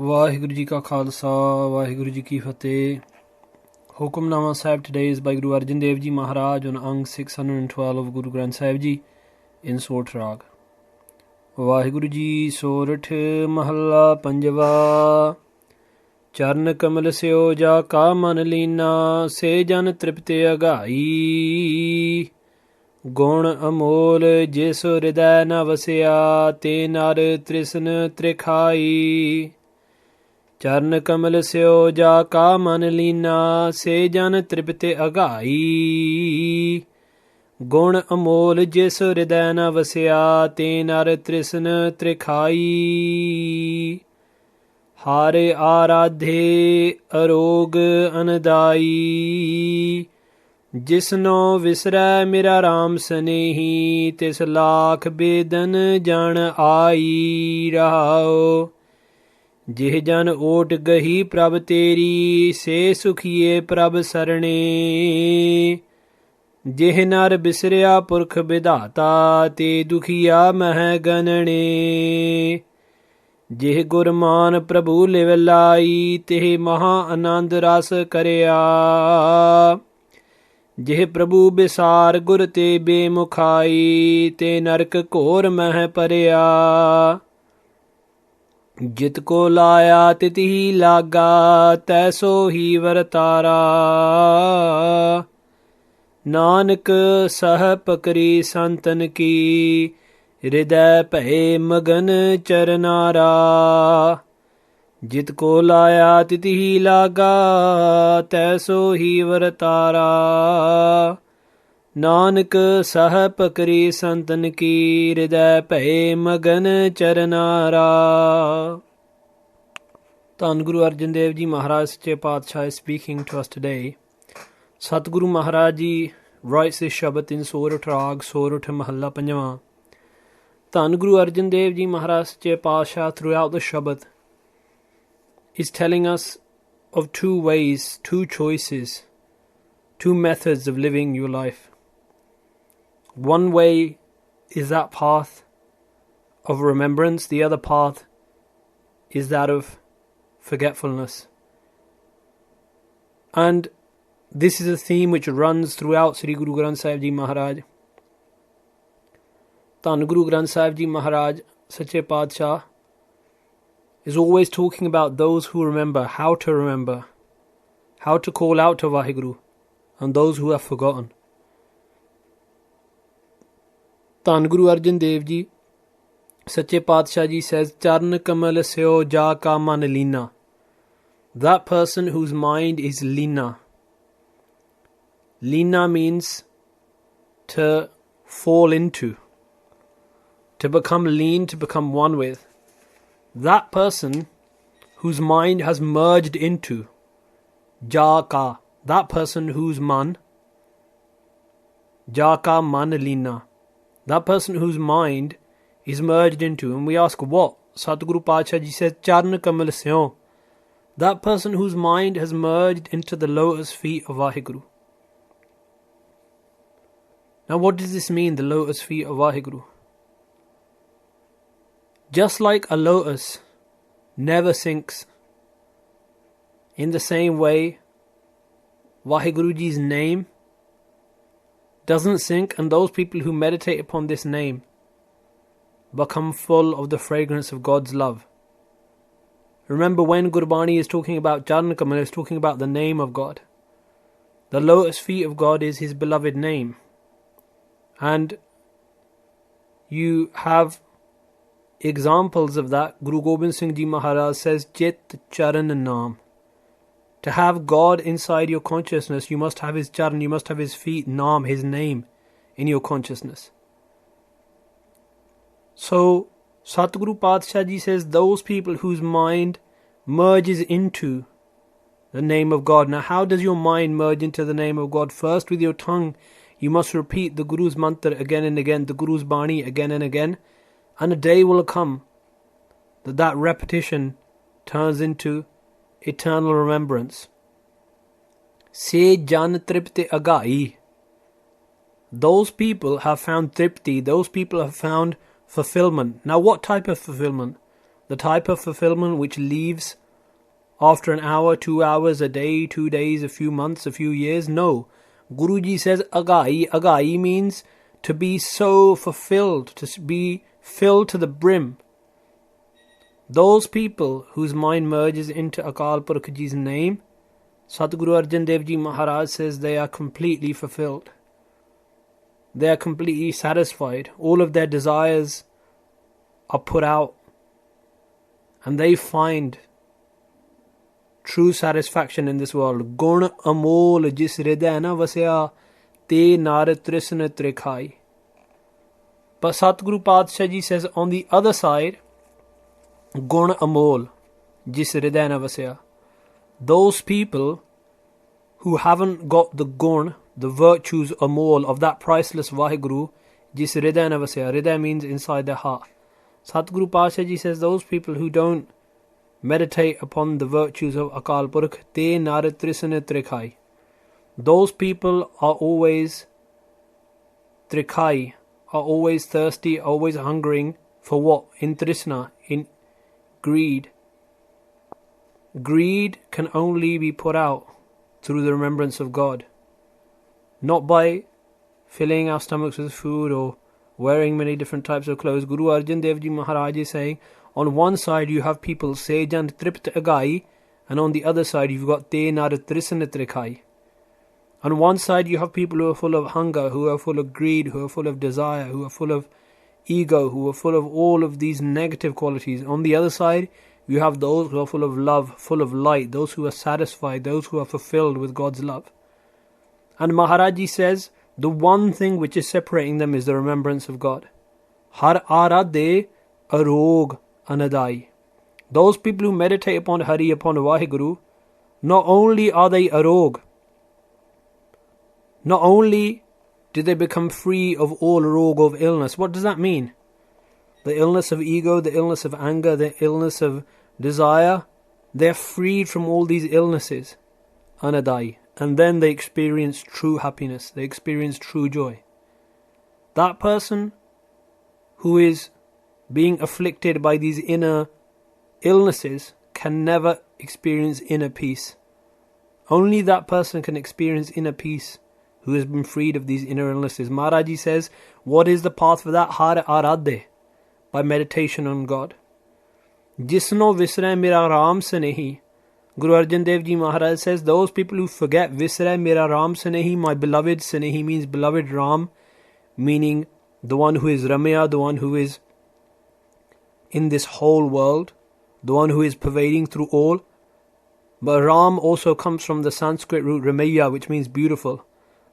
ਵਾਹਿਗੁਰੂ ਜੀ ਕਾ ਖਾਲਸਾ ਵਾਹਿਗੁਰੂ ਜੀ ਕੀ ਫਤਿਹ। ਹੁਕਮਨਾਮਾ ਸਾਹਿਬ today is by Guru Arjan Dev Ji Maharaj on Ang 612 of Guru Granth Sahib Ji in Sorat'h। Waheguru ji ਸੋਰਠ ਮਹੱਲਾ ਪੰਜਵਾ। ਚਰਨ ਕਮਲ ਸਿਓ ਜਾ ਕਾ ਮਨ ਲੀਨਾ, ਸੇ ਜਨ ਤ੍ਰਿਪਤ ਅਗਾਈ। ਗੁਣ ਅਮੋਲ ਜਿਸ ਹਿਰਦੈ ਨ ਵਸਿਆ, ਤੇ ਨਰ ਤ੍ਰਿਸ਼ਨ ਤ੍ਰਿਖਾਈ। ਚਰਨ ਕਮਲ ਸਿਓ ਜਾ ਕਾ ਮਨ ਲੀਨਾ, ਸੇ ਜਨ ਤ੍ਰਿਪਤ ਅਗਾਈ। ਗੁਣ ਅਮੋਲ ਜਿਸ ਹਿਰਦੈ ਨ ਵਸਿਆ, ਤੇ ਨਰ ਤ੍ਰਿਸ਼ਨ ਤ੍ਰਿਖਾਈ। ਹਰਿ ਆਰਾਧੇ ਅਰੋਗ ਅਨਦਾਈ, ਜਿਸਨੋ ਵਿਸਰੈ ਮੇਰਾ ਰਾਮ ਸਨੇਹੀ। ਤਿਸ ਲਾਖ ਬੇਦਨ ਜਨ ਆਈ ਰਹਾਓ। ਜਿਹ ਜਨ ਓਟ ਗਹੀ ਪ੍ਰਭ ਤੇਰੀ, ਸੇ ਸੁਖੀਏ ਪ੍ਰਭ ਸਰਣੇ। ਜਿਹ ਨਰ ਬਿਸਰਿਆ ਪੁਰਖ ਵਿਧਾਤਾ, ਤੇ ਦੁਖੀਆ ਮਹਿ ਗਨਣੇ। ਜਿਹ ਗੁਰਮਾਨ ਪ੍ਰਭੂ ਲਿਵ ਲਾਈ, ਤਿਹ ਮਹਾ ਆਨੰਦ ਰਸ ਕਰਿਆ। ਜਿਹ ਪ੍ਰਭੂ ਬਿਸਾਰ ਗੁਰ ਤੇ ਬੇਮੁਖਾਈ, ਤੇ ਨਰਕ ਘੋਰ ਮਹਿ ਪਰਿਆ। ਜਿਤ ਕੋ ਲਾਇਆ ਤਿਤ ਹੀ ਲਾਗਾ, ਤੈਸੋ ਹੀ ਵਰਤਾਰਾ। ਨਾਨਕ ਸਹ ਪਕਰੀ ਸੰਤਨ ਕੀ, ਹਿਰਦੈ ਭਏ ਮਗਨ ਚਰਨਾਰਾ। ਜਿਤ ਕੋ ਲਾਇਆ ਤਿਤ ਹੀ ਲਾਗਾ, ਤੈਸੋ ਹੀ ਵਰਤਾਰਾ। ਨਾਨਕ ਸਹ ਪਕਰੀ ਸੰਤਨ ਕੀ, ਹਿਰਦੈ ਭਏ ਮਗਨ ਚਰਨਾਰਾ। ਧੰਨ ਗੁਰੂ ਅਰਜਨ ਦੇਵ ਜੀ ਮਹਾਰਾਜ ਸੱਚੇ ਪਾਤਸ਼ਾਹ is speaking to us today. Satguru Maharaj Ji writes this Shabad in Sorat'h Rag, Sorat'h Mahalla Panjwa. Dhan Guru Arjan Dev Ji Maharaj Sache Paatshah throughout the Shabad is telling us of two ways, two choices, two methods of living your life. One way is that path of remembrance, the other path is that of forgetfulness. And this is a theme which runs throughout Sri Guru Granth Sahib Ji Maharaj. Dhan Guru Granth Sahib Ji Maharaj Sache Paatshah is always talking about those who remember, how to call out to Vaheguru, and those who have forgotten. Dhan Guru Arjan Dev Ji Sache Paatshah Ji says, Charan kamal seo ja ka man leena. That person whose mind is leena. Leena means to fall into, to become lean, to become one with. That person whose mind has merged into, ja ka, that person whose man, ja ka man leena, that person whose mind is merged into. And we ask what? Satguru Paatshah Ji says, Charan kamal seo. That person whose mind has merged into the lotus feet of Vaheguru. Now what does this mean, the lotus feet of Vaheguru? Just like a lotus never sinks, in the same way Vaheguru Ji's name doesn't sink, and those people who meditate upon this name become full of the fragrance of God's love. Remember, when Gurbani is talking about Charan Kamal, it's talking about the name of God. The lotus feet of God is His beloved name. And you have examples of that. Guru Gobind Singh Ji Maharaj says, Chit Charan Naam. To have God inside your consciousness, you must have His charan, you must have His feet, Naam, His name, in your consciousness. So, Satguru Paatshah Ji says, those people whose mind merges into the name of God. Now, how does your mind merge into the name of God? First, with your tongue, you must repeat the Guru's mantra again and again, the Guru's Bani again and again. And a day will come that repetition turns into eternal remembrance. Se jan tripti agai. Those people have found tripti, those people have found fulfillment. Now what type of fulfillment? the type of fulfillment which leaves after an hour, 2 hours, a day, 2 days, a few months, a few years. No. Guruji says agai. Agai means to be so fulfilled, to be filled to the brim. Those people whose mind merges into Akal Purkh Ji's name, Satguru Arjan Dev Ji Maharaj says they are completely fulfilled. They are completely satisfied. All of their desires are put out. And they find true satisfaction in this world. Gun amol jis hriday na vasya te nar trisna trikhai. But Satguru Padshah Ji says on the other side, Gun amol jis hriday na vasya. Those people who haven't got the gun, the virtues amol of that priceless Vaheguru, jis hriday na vasya. Hriday means inside their heart. Satguru Padshah Ji says those people who don't meditate upon the virtues of Akal Purkh, te nar trisna trikhai. Those people are always trikhai, are always thirsty, always hungering for what? In trisna, in greed. Greed can only be put out through the remembrance of God. Not by filling our stomachs with food or wearing many different types of clothes. Guru Arjan Dev Ji Maharaj is saying, on one side you have people Sejan Tript Agai, and on the other side you've got Te Nar Trisna Trikhai. On one side you have people who are full of hunger, who are full of greed, who are full of desire, who are full of ego, who are full of all of these negative qualities. On the other side you have those who are full of love, full of light, those who are satisfied, those who are fulfilled with God's love. And Maharaji says, the one thing which is separating them is the remembrance of God. Har aradhe arog anadai. Those people who meditate upon Hari, upon Vaheguru, not only are they arog, not only do they become free of all rog of illness. What does that mean? The illness of ego, the illness of anger, the illness of desire, they're freed from all these illnesses. Anadai. And then they experience true happiness. They experience true joy. That person who is being afflicted by these inner illnesses can never experience inner peace. Only that person can experience inner peace who has been freed of these inner illnesses. Maharaji says, what is the path for that? Har aradhe. By meditation on God. Jisno visray mera ram se nahi. Guru Arjan Dev Ji Maharaj says, those people who forget Visray Mera Ram Sanehi, my beloved. Sanehi means beloved Ram, meaning the one who is Ramya, the one who is in this whole world, the one who is pervading through all. But Ram also comes from the Sanskrit root Ramaya, which means beautiful.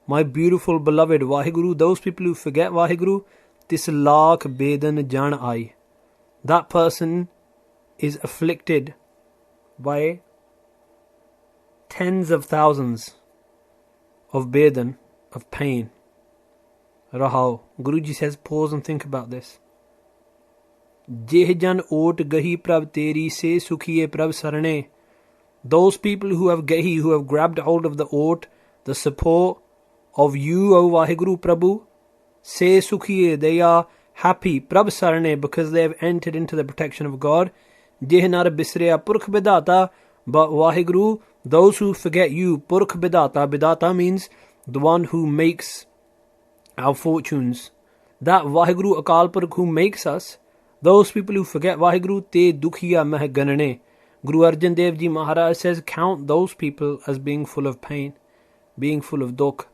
My beautiful beloved Vaheguru. Those people who forget Vaheguru, tis lakh bedan jan ai. That person is afflicted by tens of thousands of bedan, of pain. Rahao. Guruji says, pause and think about this. Jeh jan ot gahi prab teri se sukhiye prab sarane. Those people who have gahi, who have grabbed hold of the ot, the support of you, O Vaheguru Prabhu, se sukhiye, they are happy, prab sarane, because they have entered into the protection of God. Jeh nar bisreya purkh bedata, but Vaheguru, those who forget you, Purkh Bidata. Bidata means the one who makes our fortunes. That Vaheguru Akal Purkh who makes us, those people who forget Vaheguru, te dukhiya meh ganane. Guru Arjan Dev Ji Maharaj says, count those people as being full of pain, being full of dukh.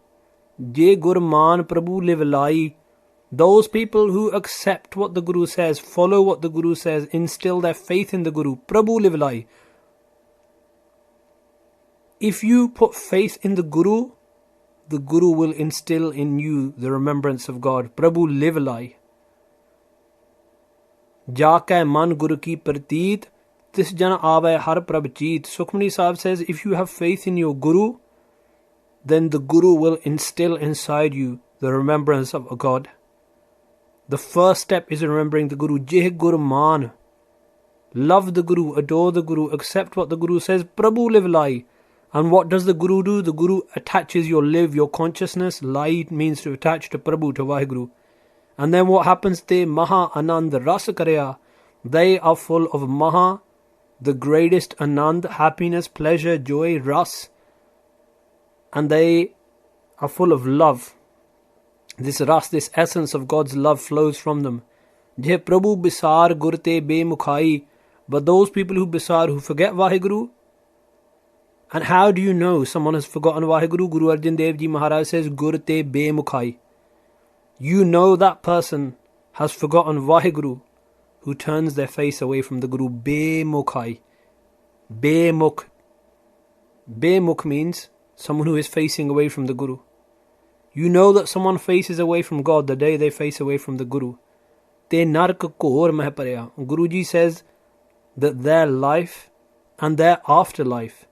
Je Gurman Prabhu live lai. Those people who accept what the Guru says, follow what the Guru says, instill their faith in the Guru. Prabhu live lai. If you put faith in the Guru will instill in you the remembrance of God. Prabhu live lai. Jaakay man Guru ki prateet, tis jan aave har prab cheet. Sukhmani Sahib says, if you have faith in your Guru, then the Guru will instill inside you the remembrance of a God. The first step is remembering the Guru. Jeh Gur man. Love the Guru, adore the Guru, accept what the Guru says. Prabhu live lai. And what does the Guru do? The Guru attaches your live, your consciousness. Lai means to attach to Prabhu, to Vaheguru. And then what happens? Te Maha Anand Ras Karya. They are full of Maha, the greatest Anand, happiness, pleasure, joy, Ras. And they are full of love. This Ras, this essence of God's love flows from them. Je Prabhu bisar gurte be mukhai. But those people who bisar, who forget Vaheguru. And how do you know someone has forgotten Vaheguru? Guru Arjan Dev Ji Maharaj says, gurte be mukhai. You know that person has forgotten Vaheguru, who turns their face away from the Guru. Be mukhai. Be mukh. Be mukh means someone who is facing away from the Guru. You know that someone faces away from God the day they face away from the Guru. Te nark kor meh parya. Guruji says that their life and their afterlife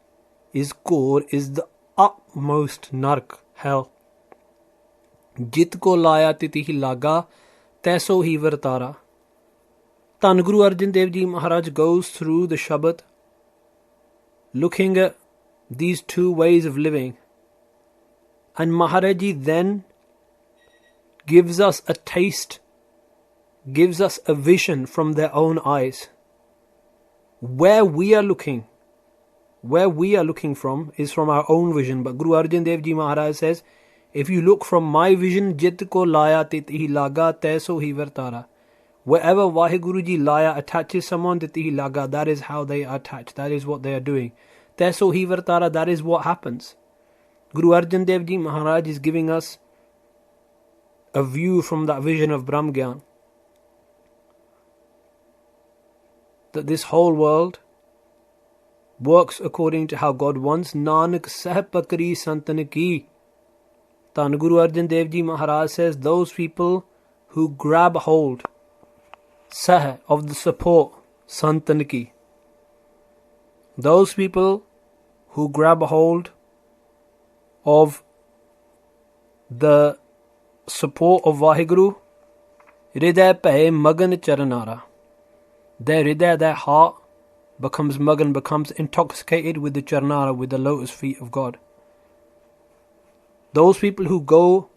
is kor, is the utmost nark, hell. Jit ko laya titi hi laga, taiso hi vartara. Tan Guru Arjan Dev Ji Maharaj goes through the Shabad, looking at these two ways of living. And Maharaji then gives us a taste, gives us a vision from their own eyes. Where we are looking from is from our own vision. But Guru Arjan Dev Ji Maharaj says, if you look from my vision, jit ko laya titi laga taiso hi vartara. Wherever Vaheguru Ji laya attaches someone, titi laga, that is how they are attached. That is what they are doing. Taiso hi vartara, that is what happens. Guru Arjan Dev Ji Maharaj is giving us a view from that vision of Brahm Gyan, that this whole world works according to how God wants. Nanak sah pakri santan ki. Tan Guru Arjan Dev Ji Maharaj says, those people who grab hold sah of the support, santan ki. Those people who grab hold of the support of Vaheguru, Hriday pahe magan charanara. Their Hriday, their heart, becomes magan, becomes intoxicated with the charanara, with the lotus feet of God. Those people who go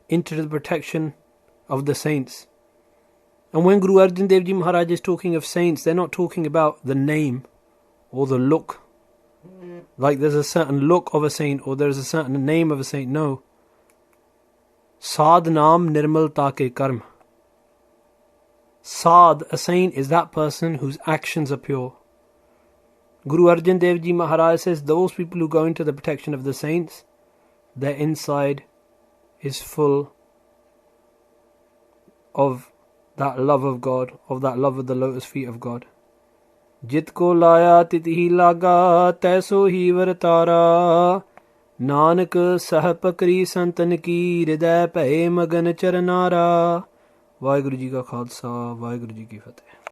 into the protection of the saints. And when Guru Arjan Dev Ji Maharaj is talking of saints, they're not talking about the name or the look. Like there's a certain look of a saint or there's a certain name of a saint. No. Sad naam nirmal take karma. Sad, a saint, is that person whose actions are pure. Guru Arjan Dev Ji Maharaj says those people who go into the protection of the saints, their inside is full of that love of God, of that love of the lotus feet of God. Jit ko laya titi laga taiso hi vartara. Nanak sah pakri santan ki hriday pahe magan charanara. Vaheguru Ji ka Khalsa, Vaheguru Ji ki Fateh.